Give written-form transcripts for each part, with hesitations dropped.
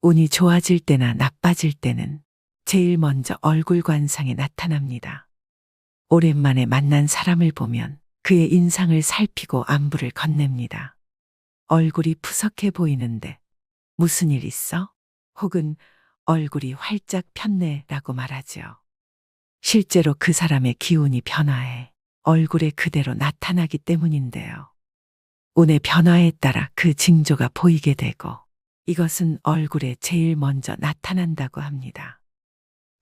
운이 좋아질 때나 나빠질 때는 제일 먼저 얼굴 관상에 나타납니다. 오랜만에 만난 사람을 보면 그의 인상을 살피고 안부를 건넵니다. 얼굴이 푸석해 보이는데 무슨 일 있어? 혹은 얼굴이 활짝 폈네 라고 말하지요. 실제로 그 사람의 기운이 변화해 얼굴에 그대로 나타나기 때문인데요. 운의 변화에 따라 그 징조가 보이게 되고 이것은 얼굴에 제일 먼저 나타난다고 합니다.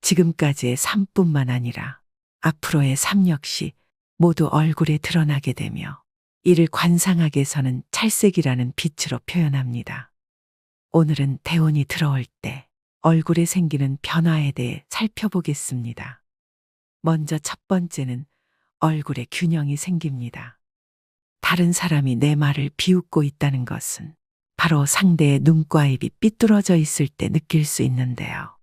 지금까지의 삶뿐만 아니라 앞으로의 삶 역시 모두 얼굴에 드러나게 되며 이를 관상학에서는 찰색이라는 빛으로 표현합니다. 오늘은 대운이 들어올 때 얼굴에 생기는 변화에 대해 살펴보겠습니다. 먼저 첫 번째는 얼굴에 균형이 생깁니다. 다른 사람이 내 말을 비웃고 있다는 것은 바로 상대의 눈과 입이 삐뚤어져 있을 때 느낄 수 있는데요.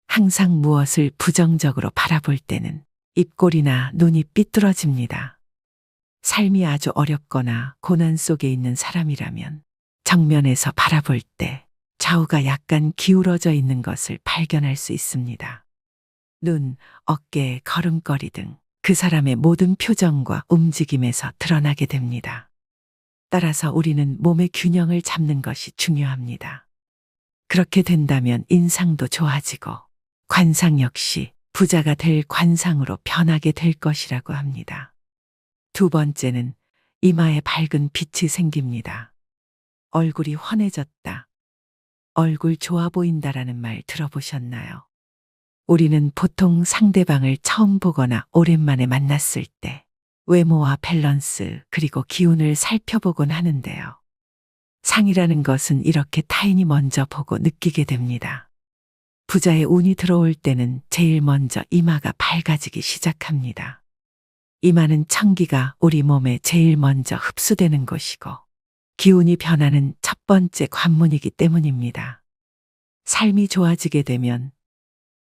항상 무엇을 부정적으로 바라볼 때는 입꼬리나 눈이 삐뚤어집니다. 삶이 아주 어렵거나 고난 속에 있는 사람이라면 정면에서 바라볼 때 좌우가 약간 기울어져 있는 것을 발견할 수 있습니다. 눈, 어깨, 걸음걸이 등 그 사람의 모든 표정과 움직임에서 드러나게 됩니다. 따라서 우리는 몸의 균형을 잡는 것이 중요합니다. 그렇게 된다면 인상도 좋아지고 관상 역시 부자가 될 관상으로 변하게 될 것이라고 합니다. 두 번째는 이마에 밝은 빛이 생깁니다. 얼굴이 환해졌다. 얼굴 좋아 보인다라는 말 들어보셨나요? 우리는 보통 상대방을 처음 보거나 오랜만에 만났을 때 외모와 밸런스 그리고 기운을 살펴보곤 하는데요. 상이라는 것은 이렇게 타인이 먼저 보고 느끼게 됩니다. 부자의 운이 들어올 때는 제일 먼저 이마가 밝아지기 시작합니다. 이마는 천기가 우리 몸에 제일 먼저 흡수되는 곳이고 기운이 변하는 첫 번째 관문이기 때문입니다. 삶이 좋아지게 되면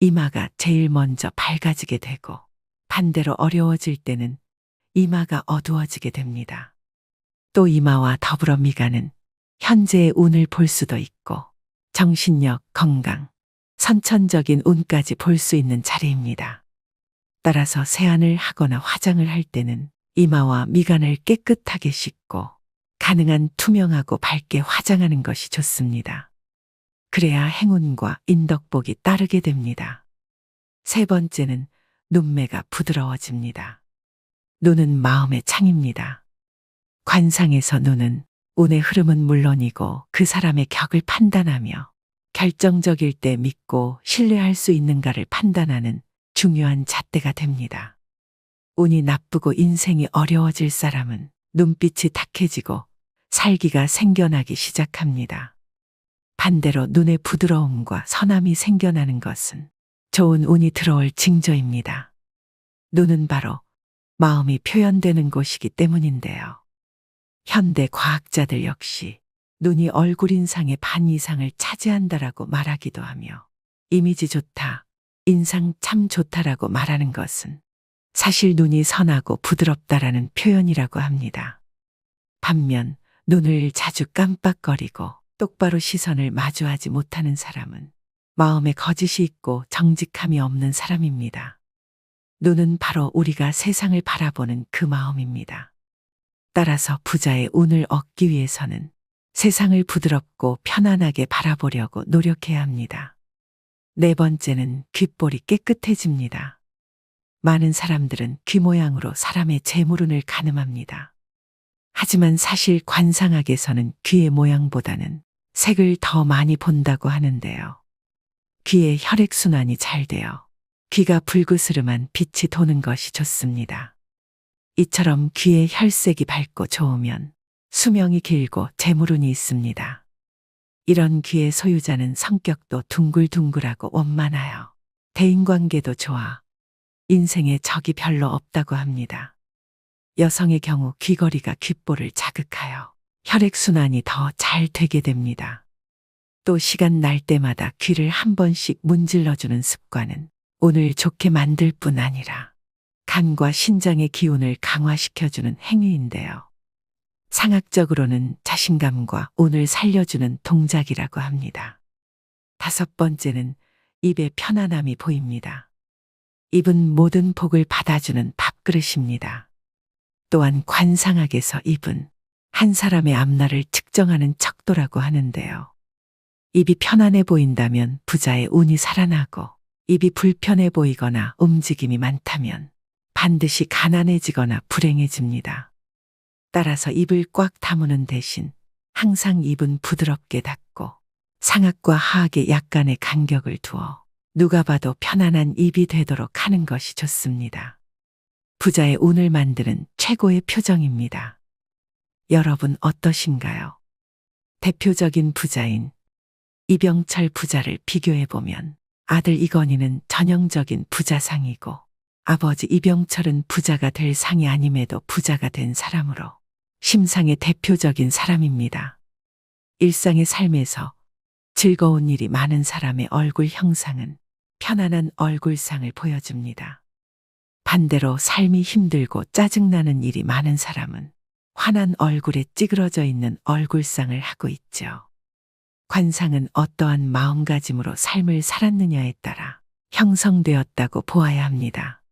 이마가 제일 먼저 밝아지게 되고 반대로 어려워질 때는 이마가 어두워지게 됩니다. 또 이마와 더불어 미간은 현재의 운을 볼 수도 있고 정신력, 건강, 선천적인 운까지 볼 수 있는 자리입니다. 따라서 세안을 하거나 화장을 할 때는 이마와 미간을 깨끗하게 씻고 가능한 투명하고 밝게 화장하는 것이 좋습니다. 그래야 행운과 인덕복이 따르게 됩니다. 세 번째는 눈매가 부드러워집니다. 눈은 마음의 창입니다. 관상에서 눈은 운의 흐름은 물론이고 그 사람의 격을 판단하며 결정적일 때 믿고 신뢰할 수 있는가를 판단하는 중요한 잣대가 됩니다. 운이 나쁘고 인생이 어려워질 사람은 눈빛이 탁해지고 살기가 생겨나기 시작합니다. 반대로 눈의 부드러움과 선함이 생겨나는 것은 좋은 운이 들어올 징조입니다. 눈은 바로 마음이 표현되는 곳이기 때문인데요. 현대 과학자들 역시 눈이 얼굴 인상의 반 이상을 차지한다라고 말하기도 하며 이미지 좋다, 인상 참 좋다라고 말하는 것은 사실 눈이 선하고 부드럽다라는 표현이라고 합니다. 반면 눈을 자주 깜빡거리고 똑바로 시선을 마주하지 못하는 사람은 마음에 거짓이 있고 정직함이 없는 사람입니다. 눈은 바로 우리가 세상을 바라보는 그 마음입니다. 따라서 부자의 운을 얻기 위해서는 세상을 부드럽고 편안하게 바라보려고 노력해야 합니다. 네 번째는 귓볼이 깨끗해집니다. 많은 사람들은 귀 모양으로 사람의 재물운을 가늠합니다. 하지만 사실 관상학에서는 귀의 모양보다는 색을 더 많이 본다고 하는데요. 귀의 혈액순환이 잘 되어 귀가 불그스름한 빛이 도는 것이 좋습니다. 이처럼 귀의 혈색이 밝고 좋으면 수명이 길고 재물운이 있습니다. 이런 귀의 소유자는 성격도 둥글둥글하고 원만하여 대인관계도 좋아 인생에 적이 별로 없다고 합니다. 여성의 경우 귀걸이가 귓볼을 자극하여 혈액순환이 더 잘 되게 됩니다. 또 시간 날 때마다 귀를 한 번씩 문질러주는 습관은 운을 좋게 만들 뿐 아니라 간과 신장의 기운을 강화시켜주는 행위인데요. 상학적으로는 자신감과 운을 살려주는 동작이라고 합니다. 5번째는 입의 편안함이 보입니다. 입은 모든 복을 받아주는 밥그릇입니다. 또한 관상학에서 입은 한 사람의 앞날을 측정하는 척도라고 하는데요. 입이 편안해 보인다면 부자의 운이 살아나고, 입이 불편해 보이거나 움직임이 많다면 반드시 가난해지거나 불행해집니다. 따라서 입을 꽉 다무는 대신 항상 입은 부드럽게 닫고 상악과 하악에 약간의 간격을 두어 누가 봐도 편안한 입이 되도록 하는 것이 좋습니다. 부자의 운을 만드는 최고의 표정입니다. 여러분 어떠신가요? 대표적인 부자인 이병철 부자를 비교해보면 아들 이건희는 전형적인 부자상이고, 아버지 이병철은 부자가 될 상이 아님에도 부자가 된 사람으로 심상의 대표적인 사람입니다. 일상의 삶에서 즐거운 일이 많은 사람의 얼굴 형상은 편안한 얼굴상을 보여줍니다. 반대로 삶이 힘들고 짜증나는 일이 많은 사람은 환한 얼굴에 찌그러져 있는 얼굴상을 하고 있죠. 관상은 어떠한 마음가짐으로 삶을 살았느냐에 따라 형성되었다고 보아야 합니다.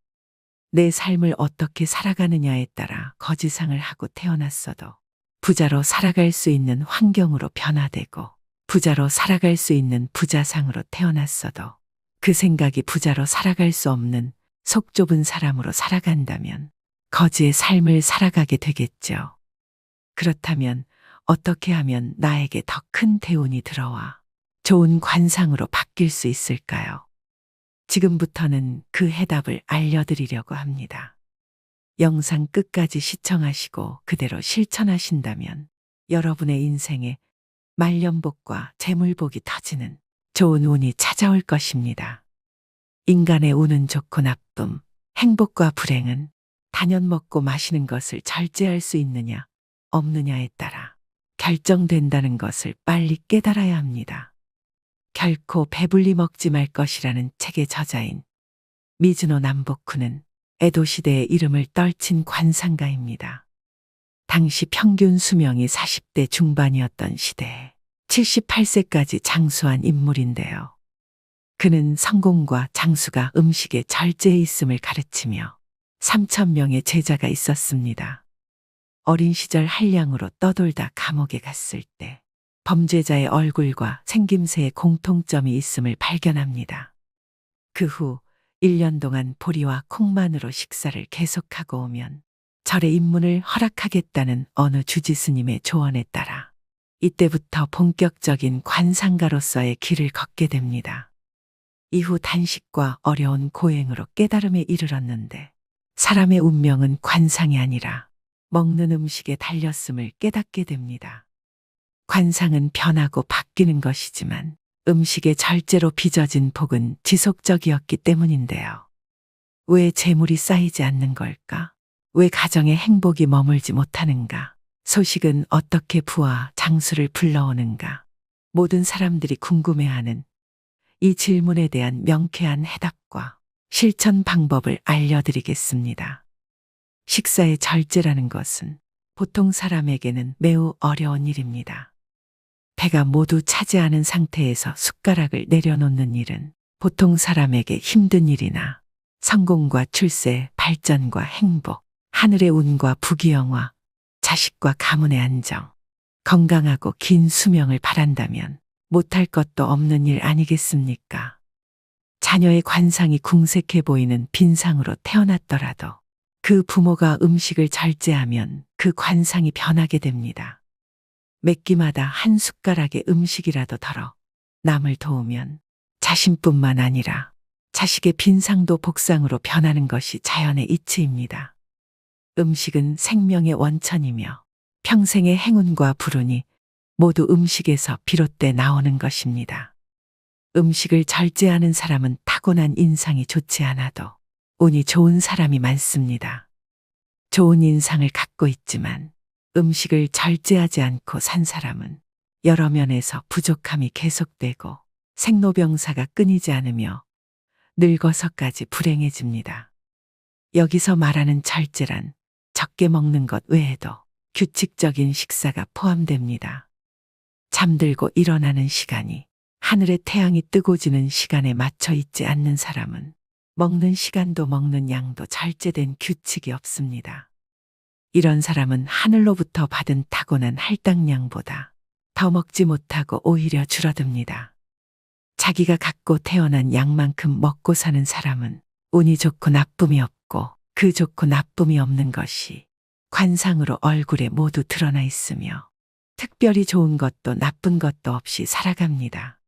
내 삶을 어떻게 살아가느냐에 따라 거지상을 하고 태어났어도 부자로 살아갈 수 있는 환경으로 변화되고, 부자로 살아갈 수 있는 부자상으로 태어났어도 그 생각이 부자로 살아갈 수 없는 속 좁은 사람으로 살아간다면 거지의 삶을 살아가게 되겠죠. 그렇다면 어떻게 하면 나에게 더 큰 대운이 들어와 좋은 관상으로 바뀔 수 있을까요? 지금부터는 그 해답을 알려드리려고 합니다. 영상 끝까지 시청하시고 그대로 실천하신다면 여러분의 인생에 말년복과 재물복이 터지는 좋은 운이 찾아올 것입니다. 인간의 운은 좋고 나쁨, 행복과 불행은 단연 먹고 마시는 것을 절제할 수 있느냐, 없느냐에 따라 결정된다는 것을 빨리 깨달아야 합니다. 결코 배불리 먹지 말 것이라는 책의 저자인 미즈노 남보쿠는 에도 시대의 이름을 떨친 관상가입니다. 당시 평균 수명이 40대 중반이었던 시대에 78세까지 장수한 인물인데요. 그는 성공과 장수가 음식에 절제해 있음을 가르치며 3,000명의 제자가 있었습니다. 어린 시절 한량으로 떠돌다 감옥에 갔을 때 범죄자의 얼굴과 생김새에 공통점이 있음을 발견합니다. 그 후 1년 동안 보리와 콩만으로 식사를 계속하고 오면 절의 입문을 허락하겠다는 어느 주지스님의 조언에 따라 이때부터 본격적인 관상가로서의 길을 걷게 됩니다. 이후 단식과 어려운 고행으로 깨달음에 이르렀는데, 사람의 운명은 관상이 아니라 먹는 음식에 달렸음을 깨닫게 됩니다. 관상은 변하고 바뀌는 것이지만 음식의 절제로 빚어진 복은 지속적이었기 때문인데요. 왜 재물이 쌓이지 않는 걸까? 왜 가정에 행복이 머물지 못하는가? 소식은 어떻게 부와 장수를 불러오는가? 모든 사람들이 궁금해하는 이 질문에 대한 명쾌한 해답과 실천 방법을 알려드리겠습니다. 식사의 절제라는 것은 보통 사람에게는 매우 어려운 일입니다. 배가 모두 차지 않은 상태에서 숟가락을 내려놓는 일은 보통 사람에게 힘든 일이나 성공과 출세, 발전과 행복, 하늘의 운과 부귀영화, 자식과 가문의 안정, 건강하고 긴 수명을 바란다면 못할 것도 없는 일 아니겠습니까? 자녀의 관상이 궁색해 보이는 빈상으로 태어났더라도 그 부모가 음식을 절제하면 그 관상이 변하게 됩니다. 몇 끼마다 한 숟가락의 음식이라도 덜어 남을 도우면 자신뿐만 아니라 자식의 빈상도 복상으로 변하는 것이 자연의 이치입니다. 음식은 생명의 원천이며 평생의 행운과 불운이 모두 음식에서 비롯돼 나오는 것입니다. 음식을 절제하는 사람은 타고난 인상이 좋지 않아도 운이 좋은 사람이 많습니다. 좋은 인상을 갖고 있지만 음식을 절제하지 않고 산 사람은 여러 면에서 부족함이 계속되고 생로병사가 끊이지 않으며 늙어서까지 불행해집니다. 여기서 말하는 절제란 적게 먹는 것 외에도 규칙적인 식사가 포함됩니다. 잠들고 일어나는 시간이 하늘의 태양이 뜨고 지는 시간에 맞춰 있지 않는 사람은 먹는 시간도 먹는 양도 절제된 규칙이 없습니다. 이런 사람은 하늘로부터 받은 타고난 할당량보다 더 먹지 못하고 오히려 줄어듭니다. 자기가 갖고 태어난 양만큼 먹고 사는 사람은 운이 좋고 나쁨이 없고 그 좋고 나쁨이 없는 것이 관상으로 얼굴에 모두 드러나 있으며 특별히 좋은 것도 나쁜 것도 없이 살아갑니다.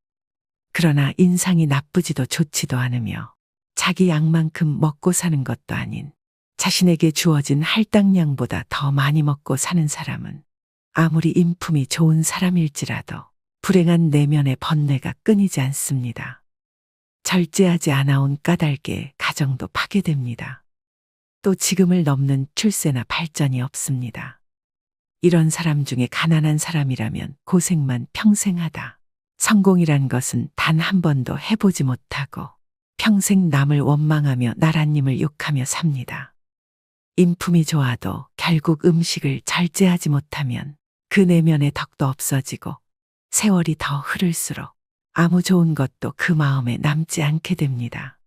그러나 인상이 나쁘지도 좋지도 않으며 자기 양만큼 먹고 사는 것도 아닌 자신에게 주어진 할당량보다 더 많이 먹고 사는 사람은 아무리 인품이 좋은 사람일지라도 불행한 내면의 번뇌가 끊이지 않습니다. 절제하지 않아온 까닭에 가정도 파괴됩니다. 또 지금을 넘는 출세나 발전이 없습니다. 이런 사람 중에 가난한 사람이라면 고생만 평생 하다. 성공이란 것은 단 한 번도 해보지 못하고 평생 남을 원망하며 나라님을 욕하며 삽니다. 인품이 좋아도 결국 음식을 절제하지 못하면 그 내면의 덕도 없어지고 세월이 더 흐를수록 아무 좋은 것도 그 마음에 남지 않게 됩니다.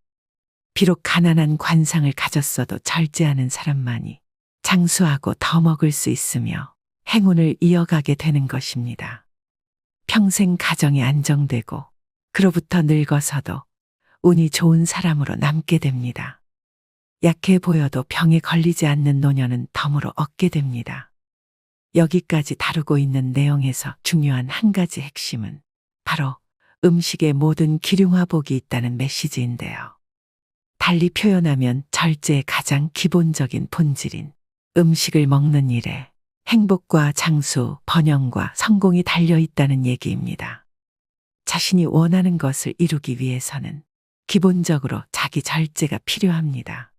비록 가난한 관상을 가졌어도 절제하는 사람만이 장수하고 더 먹을 수 있으며 행운을 이어가게 되는 것입니다. 평생 가정이 안정되고 그로부터 늙어서도 운이 좋은 사람으로 남게 됩니다. 약해 보여도 병에 걸리지 않는 노년은 덤으로 얻게 됩니다. 여기까지 다루고 있는 내용에서 중요한 한 가지 핵심은 바로 음식에 모든 기륭화복이 있다는 메시지인데요. 달리 표현하면 절제의 가장 기본적인 본질인 음식을 먹는 일에 행복과 장수, 번영과 성공이 달려있다는 얘기입니다. 자신이 원하는 것을 이루기 위해서는 기본적으로 자기 절제가 필요합니다.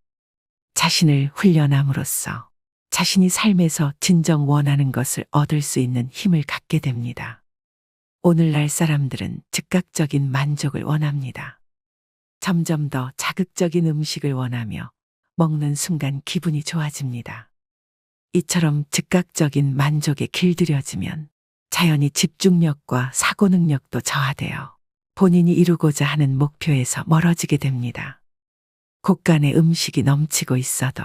자신을 훈련함으로써 자신이 삶에서 진정 원하는 것을 얻을 수 있는 힘을 갖게 됩니다. 오늘날 사람들은 즉각적인 만족을 원합니다. 점점 더 자극적인 음식을 원하며 먹는 순간 기분이 좋아집니다. 이처럼 즉각적인 만족에 길들여지면 자연히 집중력과 사고 능력도 저하되어 본인이 이루고자 하는 목표에서 멀어지게 됩니다. 곳간에 음식이 넘치고 있어도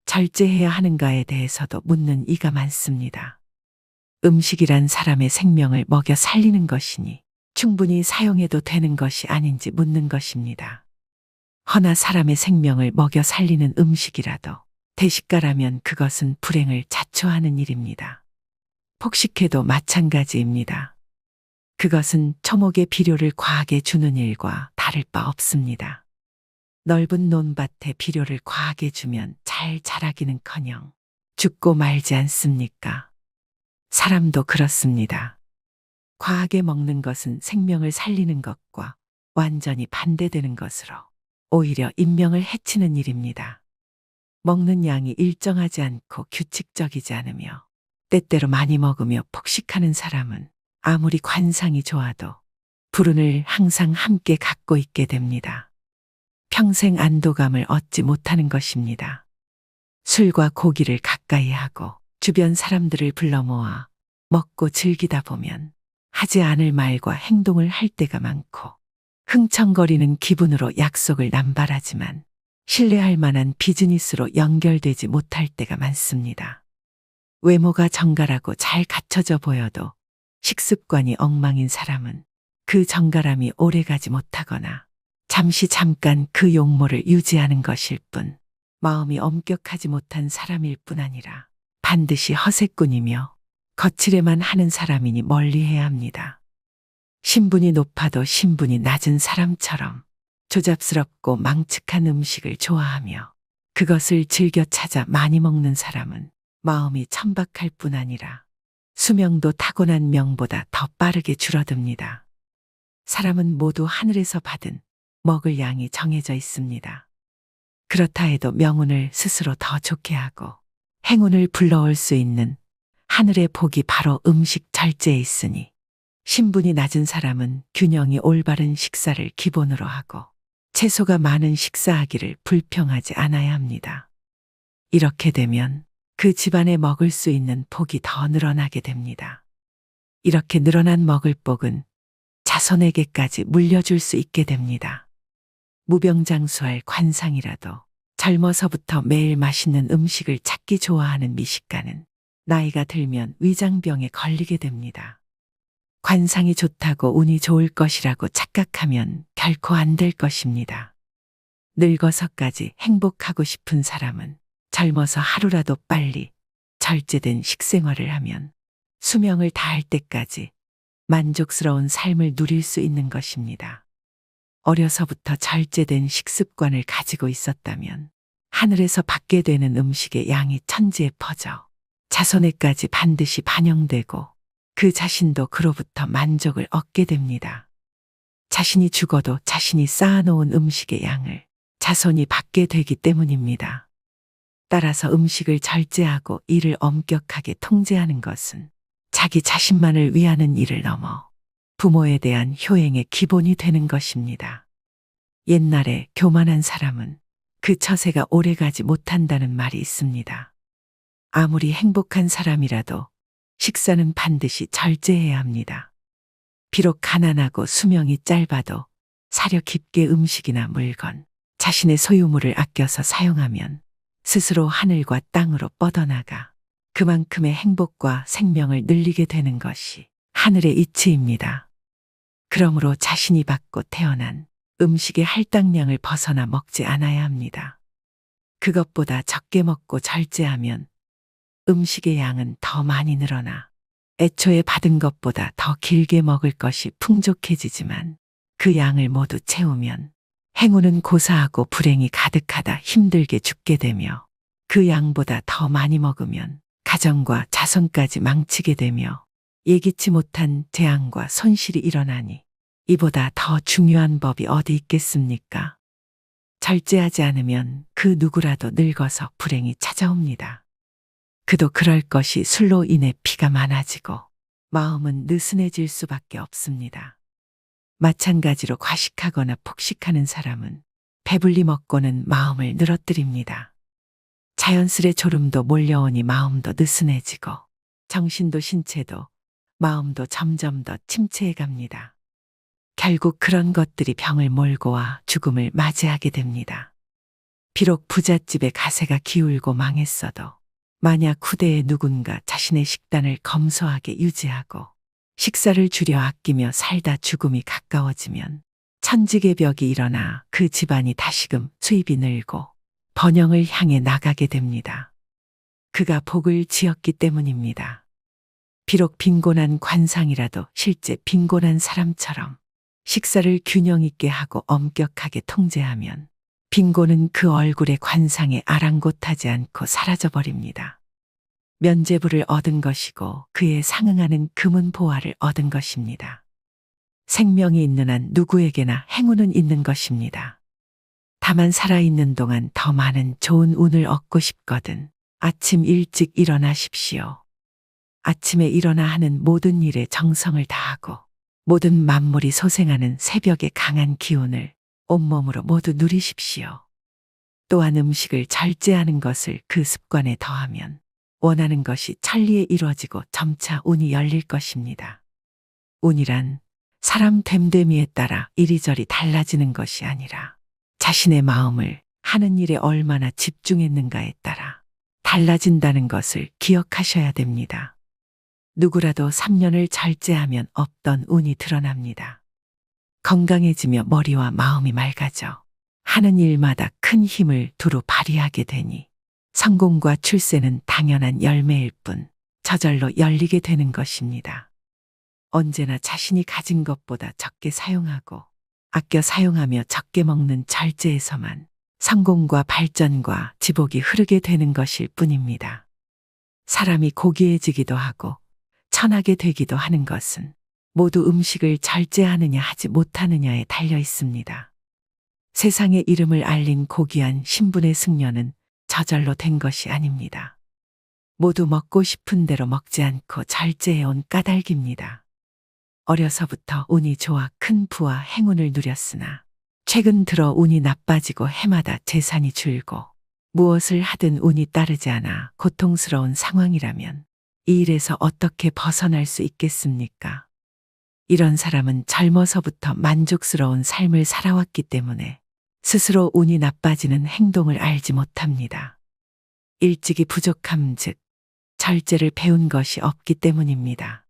절제해야 하는가에 대해서도 묻는 이가 많습니다. 음식이란 사람의 생명을 먹여 살리는 것이니 충분히 사용해도 되는 것이 아닌지 묻는 것입니다. 허나 사람의 생명을 먹여 살리는 음식이라도 대식가라면 그것은 불행을 자초하는 일입니다. 폭식해도 마찬가지입니다. 그것은 초목의 비료를 과하게 주는 일과 다를 바 없습니다. 넓은 논밭에 비료를 과하게 주면 잘 자라기는커녕 죽고 말지 않습니까? 사람도 그렇습니다. 과하게 먹는 것은 생명을 살리는 것과 완전히 반대되는 것으로 오히려 인명을 해치는 일입니다. 먹는 양이 일정하지 않고 규칙적이지 않으며 때때로 많이 먹으며 폭식하는 사람은 아무리 관상이 좋아도 불운을 항상 함께 갖고 있게 됩니다. 평생 안도감을 얻지 못하는 것입니다. 술과 고기를 가까이 하고 주변 사람들을 불러 모아 먹고 즐기다 보면 하지 않을 말과 행동을 할 때가 많고 흥청거리는 기분으로 약속을 남발하지만 신뢰할 만한 비즈니스로 연결되지 못할 때가 많습니다. 외모가 정갈하고 잘 갖춰져 보여도 식습관이 엉망인 사람은 그 정갈함이 오래가지 못하거나 잠깐 그 용모를 유지하는 것일 뿐 마음이 엄격하지 못한 사람일 뿐 아니라 반드시 허세꾼이며 거칠에만 하는 사람이니 멀리해야 합니다. 신분이 높아도 신분이 낮은 사람처럼 조잡스럽고 망측한 음식을 좋아하며 그것을 즐겨 찾아 많이 먹는 사람은 마음이 천박할 뿐 아니라 수명도 타고난 명보다 더 빠르게 줄어듭니다. 사람은 모두 하늘에서 받은 먹을 양이 정해져 있습니다. 그렇다 해도 명운을 스스로 더 좋게 하고 행운을 불러올 수 있는 하늘의 복이 바로 음식 절제에 있으니 신분이 낮은 사람은 균형이 올바른 식사를 기본으로 하고 채소가 많은 식사하기를 불평하지 않아야 합니다. 이렇게 되면 그 집안에 먹을 수 있는 복이 더 늘어나게 됩니다. 이렇게 늘어난 먹을 복은 자손에게까지 물려줄 수 있게 됩니다. 무병장수할 관상이라도 젊어서부터 매일 맛있는 음식을 찾기 좋아하는 미식가는 나이가 들면 위장병에 걸리게 됩니다. 관상이 좋다고 운이 좋을 것이라고 착각하면 결코 안 될 것입니다. 늙어서까지 행복하고 싶은 사람은 젊어서 하루라도 빨리 절제된 식생활을 하면 수명을 다할 때까지 만족스러운 삶을 누릴 수 있는 것입니다. 어려서부터 절제된 식습관을 가지고 있었다면 하늘에서 받게 되는 음식의 양이 천지에 퍼져 자손에까지 반드시 반영되고 그 자신도 그로부터 만족을 얻게 됩니다. 자신이 죽어도 자신이 쌓아놓은 음식의 양을 자손이 받게 되기 때문입니다. 따라서 음식을 절제하고 이를 엄격하게 통제하는 것은 자기 자신만을 위하는 일을 넘어 부모에 대한 효행의 기본이 되는 것입니다. 옛날에 교만한 사람은 그 처세가 오래가지 못한다는 말이 있습니다. 아무리 행복한 사람이라도 식사는 반드시 절제해야 합니다. 비록 가난하고 수명이 짧아도 사려 깊게 음식이나 물건, 자신의 소유물을 아껴서 사용하면 스스로 하늘과 땅으로 뻗어나가 그만큼의 행복과 생명을 늘리게 되는 것이 하늘의 이치입니다. 그러므로 자신이 받고 태어난 음식의 할당량을 벗어나 먹지 않아야 합니다. 그것보다 적게 먹고 절제하면 음식의 양은 더 많이 늘어나 애초에 받은 것보다 더 길게 먹을 것이 풍족해지지만 그 양을 모두 채우면 행운은 고사하고 불행이 가득하다 힘들게 죽게 되며 그 양보다 더 많이 먹으면 가정과 자손까지 망치게 되며 예기치 못한 재앙과 손실이 일어나니 이보다 더 중요한 법이 어디 있겠습니까? 절제하지 않으면 그 누구라도 늙어서 불행이 찾아옵니다. 그도 그럴 것이 술로 인해 피가 많아지고 마음은 느슨해질 수밖에 없습니다. 마찬가지로 과식하거나 폭식하는 사람은 배불리 먹고는 마음을 늘어뜨립니다. 자연스레 졸음도 몰려오니 마음도 느슨해지고 정신도 신체도 마음도 점점 더 침체해 갑니다. 결국 그런 것들이 병을 몰고 와 죽음을 맞이하게 됩니다. 비록 부잣집의 가세가 기울고 망했어도 만약 후대에 누군가 자신의 식단을 검소하게 유지하고 식사를 줄여 아끼며 살다 죽음이 가까워지면 천지개벽이 일어나 그 집안이 다시금 수입이 늘고 번영을 향해 나가게 됩니다. 그가 복을 지었기 때문입니다. 비록 빈곤한 관상이라도 실제 빈곤한 사람처럼 식사를 균형 있게 하고 엄격하게 통제하면 빈곤은 그 얼굴의 관상에 아랑곳하지 않고 사라져버립니다. 면죄부를 얻은 것이고 그에 상응하는 금은 보화를 얻은 것입니다. 생명이 있는 한 누구에게나 행운은 있는 것입니다. 다만 살아있는 동안 더 많은 좋은 운을 얻고 싶거든 아침 일찍 일어나십시오. 아침에 일어나 하는 모든 일에 정성을 다하고 모든 만물이 소생하는 새벽의 강한 기운을 온몸으로 모두 누리십시오. 또한 음식을 절제하는 것을 그 습관에 더하면 원하는 것이 천리에 이루어지고 점차 운이 열릴 것입니다. 운이란 사람 됨됨이에 따라 이리저리 달라지는 것이 아니라 자신의 마음을 하는 일에 얼마나 집중했는가에 따라 달라진다는 것을 기억하셔야 됩니다. 누구라도 3년을 절제하면 없던 운이 드러납니다. 건강해지며 머리와 마음이 맑아져 하는 일마다 큰 힘을 두루 발휘하게 되니 성공과 출세는 당연한 열매일 뿐 저절로 열리게 되는 것입니다. 언제나 자신이 가진 것보다 적게 사용하고 아껴 사용하며 적게 먹는 절제에서만 성공과 발전과 지복이 흐르게 되는 것일 뿐입니다. 사람이 고귀해지기도 하고 천하게 되기도 하는 것은 모두 음식을 절제하느냐 하지 못하느냐에 달려 있습니다. 세상의 이름을 알린 고귀한 신분의 승려는 저절로 된 것이 아닙니다. 모두 먹고 싶은 대로 먹지 않고 절제해온 까닭입니다. 어려서부터 운이 좋아 큰 부와 행운을 누렸으나 최근 들어 운이 나빠지고 해마다 재산이 줄고 무엇을 하든 운이 따르지 않아 고통스러운 상황이라면 이 일에서 어떻게 벗어날 수 있겠습니까? 이런 사람은 젊어서부터 만족스러운 삶을 살아왔기 때문에 스스로 운이 나빠지는 행동을 알지 못합니다. 일찍이 부족함 즉 절제를 배운 것이 없기 때문입니다.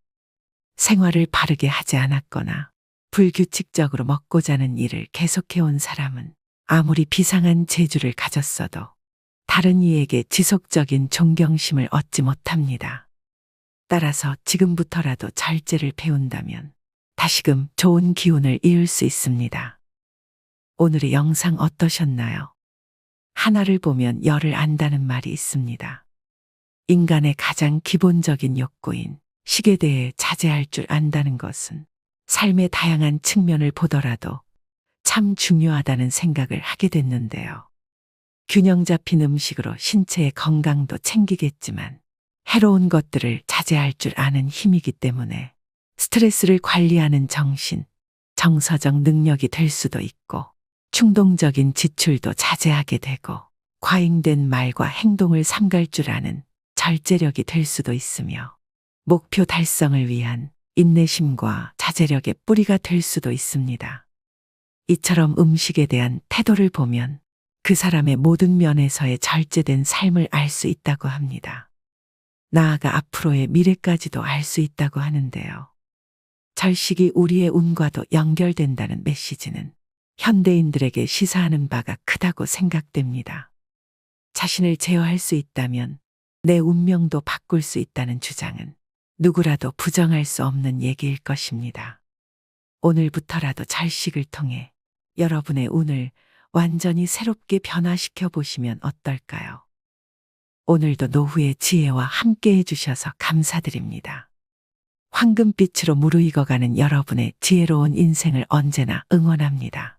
생활을 바르게 하지 않았거나 불규칙적으로 먹고 자는 일을 계속해온 사람은 아무리 비상한 재주를 가졌어도 다른 이에게 지속적인 존경심을 얻지 못합니다. 따라서 지금부터라도 절제를 배운다면 다시금 좋은 기운을 이을 수 있습니다. 오늘의 영상 어떠셨나요? 하나를 보면 열을 안다는 말이 있습니다. 인간의 가장 기본적인 욕구인 식에 대해 자제할 줄 안다는 것은 삶의 다양한 측면을 보더라도 참 중요하다는 생각을 하게 됐는데요. 균형 잡힌 음식으로 신체의 건강도 챙기겠지만 해로운 것들을 자제할 줄 아는 힘이기 때문에 스트레스를 관리하는 정신, 정서적 능력이 될 수도 있고 충동적인 지출도 자제하게 되고 과잉된 말과 행동을 삼갈 줄 아는 절제력이 될 수도 있으며 목표 달성을 위한 인내심과 자제력의 뿌리가 될 수도 있습니다. 이처럼 음식에 대한 태도를 보면 그 사람의 모든 면에서의 절제된 삶을 알 수 있다고 합니다. 나아가 앞으로의 미래까지도 알 수 있다고 하는데요. 절식이 우리의 운과도 연결된다는 메시지는 현대인들에게 시사하는 바가 크다고 생각됩니다. 자신을 제어할 수 있다면 내 운명도 바꿀 수 있다는 주장은 누구라도 부정할 수 없는 얘기일 것입니다. 오늘부터라도 절식을 통해 여러분의 운을 완전히 새롭게 변화시켜 보시면 어떨까요? 오늘도 노후의 지혜와 함께 해주셔서 감사드립니다. 황금빛으로 무르익어가는 여러분의 지혜로운 인생을 언제나 응원합니다.